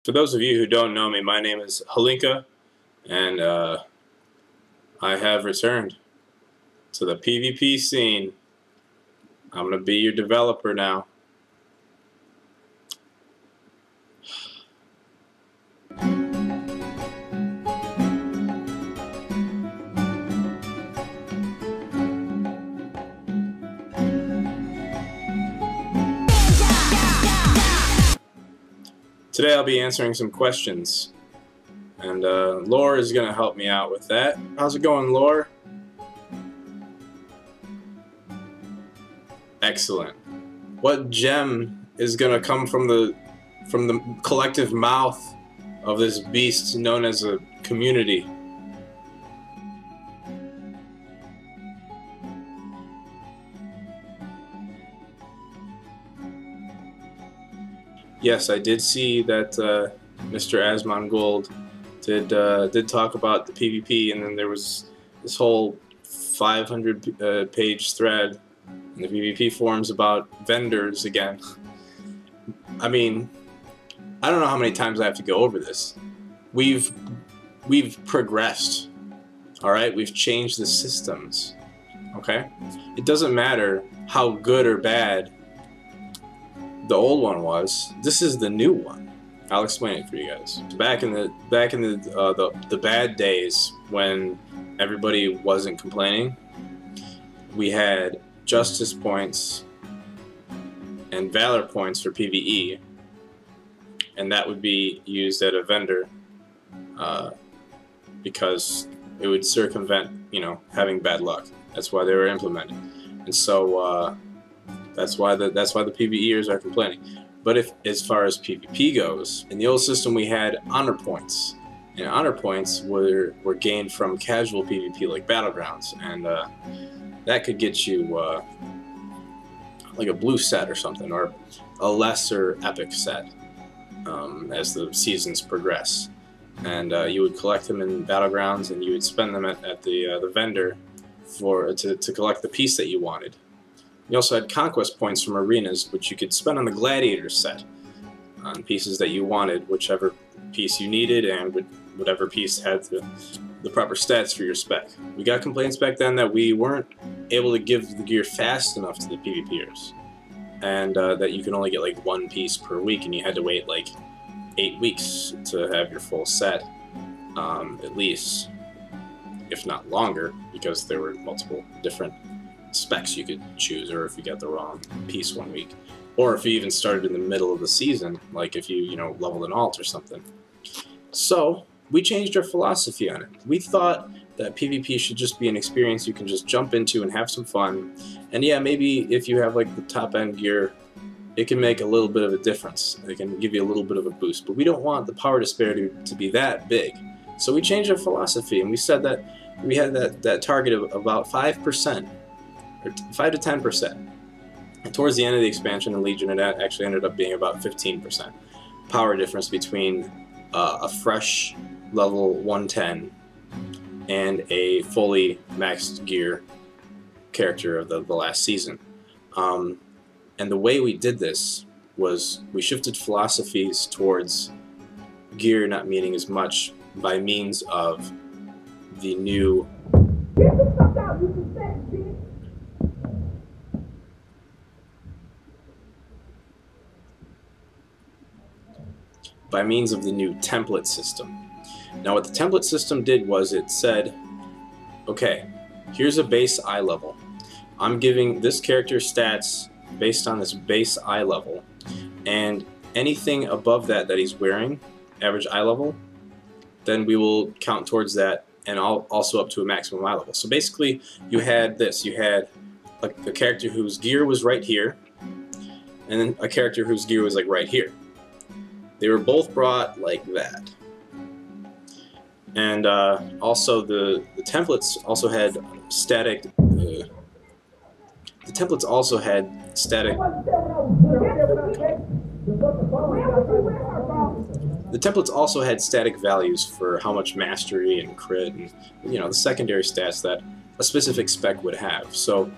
For those of you who don't know me, my name is Holinka, and I have returned to the PvP scene. I'm going to be your developer now. Today I'll be answering some questions, and Lore is going to help me out with that. How's it going, Lore? Excellent. What gem is going to come from the collective mouth of this beast known as a community? Yes, I did see that Mr. Asmongold did talk about the PvP, and then there was this whole 500 page thread in the PvP forums about vendors again. I mean, I don't know how many times I have to go over this. We've progressed, all right? We've changed the systems, okay? It doesn't matter how good or bad the old one was. This is the new one. I'll explain it for you guys. Back in the bad days when everybody wasn't complaining, we had justice points and valor points for PvE, and that would be used at a vendor because it would circumvent, you know, having bad luck. That's why they were implemented, and so that's why the PvEers are complaining. But as far as PvP goes, in the old system we had honor points, and honor points were gained from casual PvP like battlegrounds, and that could get you like a blue set or something, or a lesser epic set as the seasons progress. And you would collect them in battlegrounds, and you would spend them at the vendor to collect the piece that you wanted. You also had conquest points from arenas, which you could spend on the gladiator set, on pieces that you wanted, whichever piece you needed, and whatever piece had the proper stats for your spec. We got complaints back then that we weren't able to give the gear fast enough to the PvPers, and that you could only get like one piece per week, and you had to wait like 8 weeks to have your full set, at least, if not longer, because there were multiple different specs you could choose, or if you got the wrong piece one week, or if you even started in the middle of the season, like if you know, leveled an alt or something. So we changed our philosophy on it. We thought that PvP should just be an experience you can just jump into and have some fun, and yeah, maybe if you have like the top end gear, it can make a little bit of a difference. It can give you a little bit of a boost, but we don't want the power disparity to be that big. So we changed our philosophy, and we said that we had that target of about 5%, or 5 to 10%. And towards the end of the expansion in Legion, it actually ended up being about 15% power difference between a fresh level 110 and a fully maxed gear character of the last season. And the way we did this was we shifted philosophies towards gear not meaning as much by means of the new template system. Now what the template system did was it said, okay, here's a base eye level. I'm giving this character stats based on this base eye level, and anything above that he's wearing, average eye level, then we will count towards that, and also up to a maximum eye level. So basically you had this, you had a character whose gear was right here, and then a character whose gear was like right here. They were both brought like that. And also the templates also had static values for how much mastery and crit and, you know, the secondary stats that a specific spec would have. So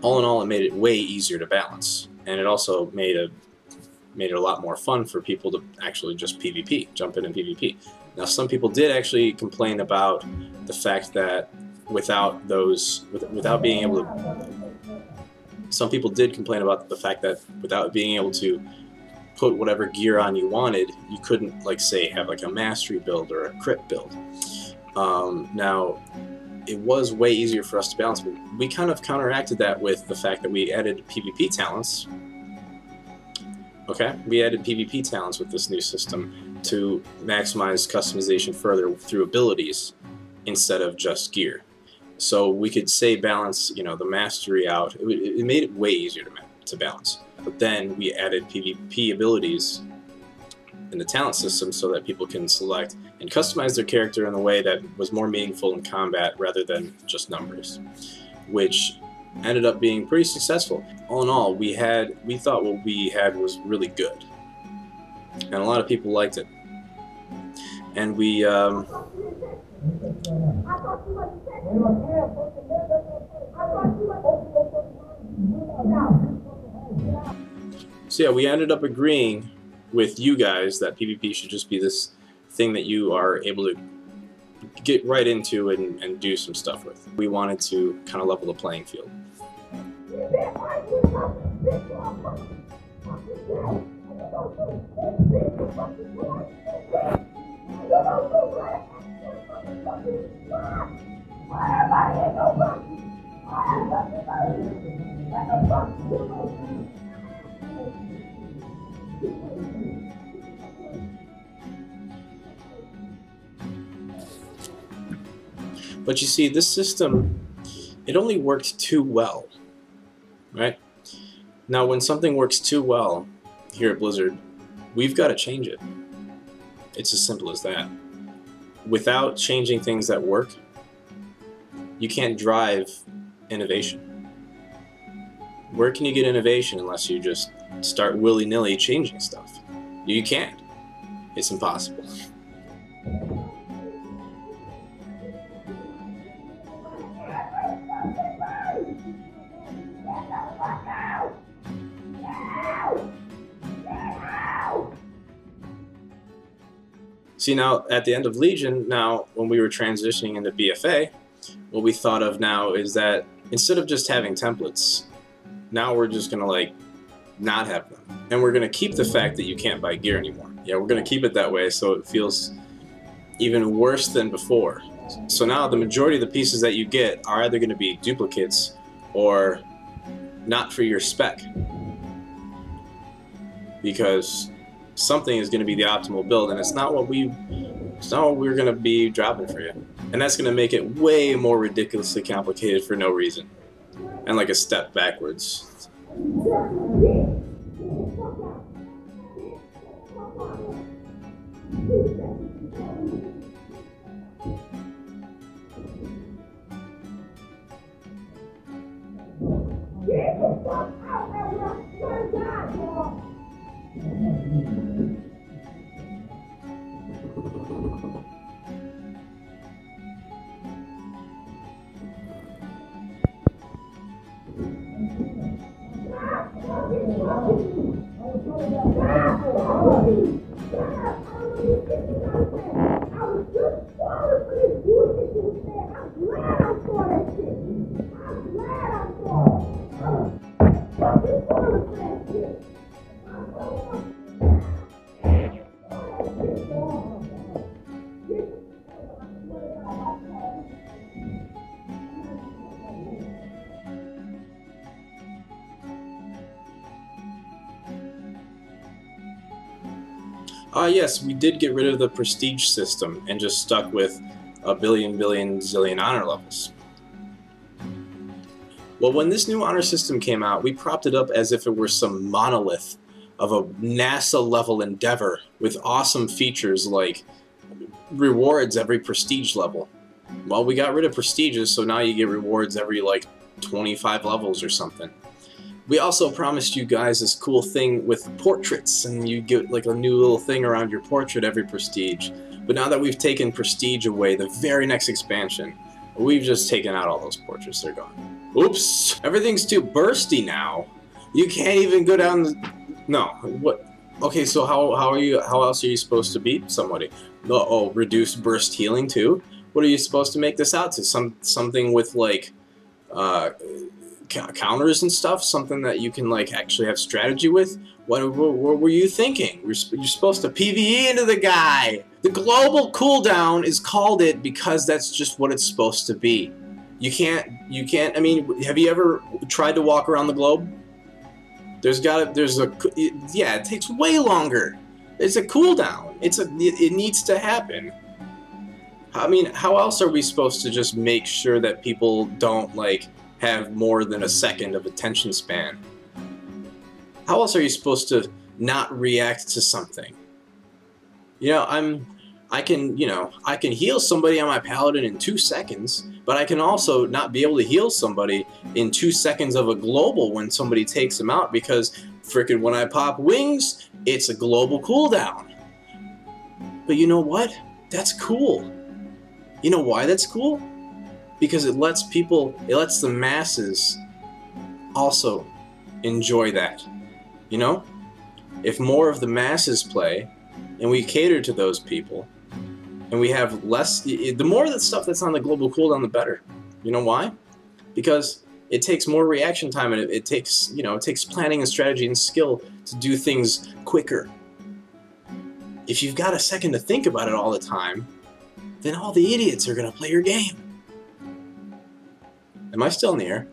all in all, it made it way easier to balance, and it also made made it a lot more fun for people to actually just PvP, jump in and PvP. Now, some people did actually complain about the fact that without being able to, some people did complain about the fact that without being able to put whatever gear on you wanted, you couldn't, like, say, have like a mastery build or a crit build. Now, it was way easier for us to balance, but we kind of counteracted that with the fact that we added PvP talents. Okay, we added PvP talents with this new system to maximize customization further through abilities instead of just gear. So we could say balance, you know, the mastery out. It made it way easier to balance. But then we added PvP abilities in the talent system so that people can select and customize their character in a way that was more meaningful in combat rather than just numbers, which ended up being pretty successful. All in all, we thought what we had was really good, and a lot of people liked it. And we so yeah, we ended up agreeing with you guys that PvP should just be this thing that you are able to get right into and do some stuff with. We wanted to kind of level the playing field. But you see, this system, it only worked too well, right? Now, when something works too well here at Blizzard, we've got to change it. It's as simple as that. Without changing things that work, you can't drive innovation. Where can you get innovation unless you just start willy-nilly changing stuff? You can't. It's impossible. See, now, at the end of Legion, now, when we were transitioning into BFA, what we thought of now is that instead of just having templates, now we're just going to, like, not have them. And we're going to keep the fact that you can't buy gear anymore. Yeah, we're going to keep it that way so it feels even worse than before. So now the majority of the pieces that you get are either going to be duplicates or not for your spec. Because something is going to be the optimal build, and it's not what we're going to be dropping for you. And that's going to make it way more ridiculously complicated for no reason. And like a step backwards. Yes, we did get rid of the prestige system and just stuck with a billion zillion honor levels. Well, when this new honor system came out, we propped it up as if it were some monolith of a NASA-level endeavor with awesome features like rewards every prestige level. Well, we got rid of prestiges, so now you get rewards every, like, 25 levels or something. We also promised you guys this cool thing with portraits, and you get like a new little thing around your portrait every prestige. But now that we've taken prestige away, the very next expansion, we've just taken out all those portraits. They're gone. Oops! Everything's too bursty now. You can't even go down the... No, what? Okay, so how else are you supposed to beat somebody? Oh, reduce burst healing too? What are you supposed to make this out to? Something with like uh, counters and stuff? Something that you can like actually have strategy with? What were you thinking? You're supposed to PvE into the guy. The global cooldown is called it because that's just what it's supposed to be. You can't. I mean, have you ever tried to walk around the globe? Yeah, it takes way longer. It's a cooldown. It needs to happen. I mean, how else are we supposed to just make sure that people don't like have more than a second of attention span? How else are you supposed to not react to something? You know, I can heal somebody on my paladin in 2 seconds, but I can also not be able to heal somebody in 2 seconds of a global when somebody takes them out because frickin' when I pop wings, it's a global cooldown. But you know what? That's cool. You know why that's cool? Because it lets the masses also enjoy that. You know? If more of the masses play, and we cater to those people, and we have less, the more of the stuff that's on the global cooldown, the better. You know why? Because it takes more reaction time, and it takes planning and strategy and skill to do things quicker. If you've got a second to think about it all the time, then all the idiots are going to play your game. Am I still in the air?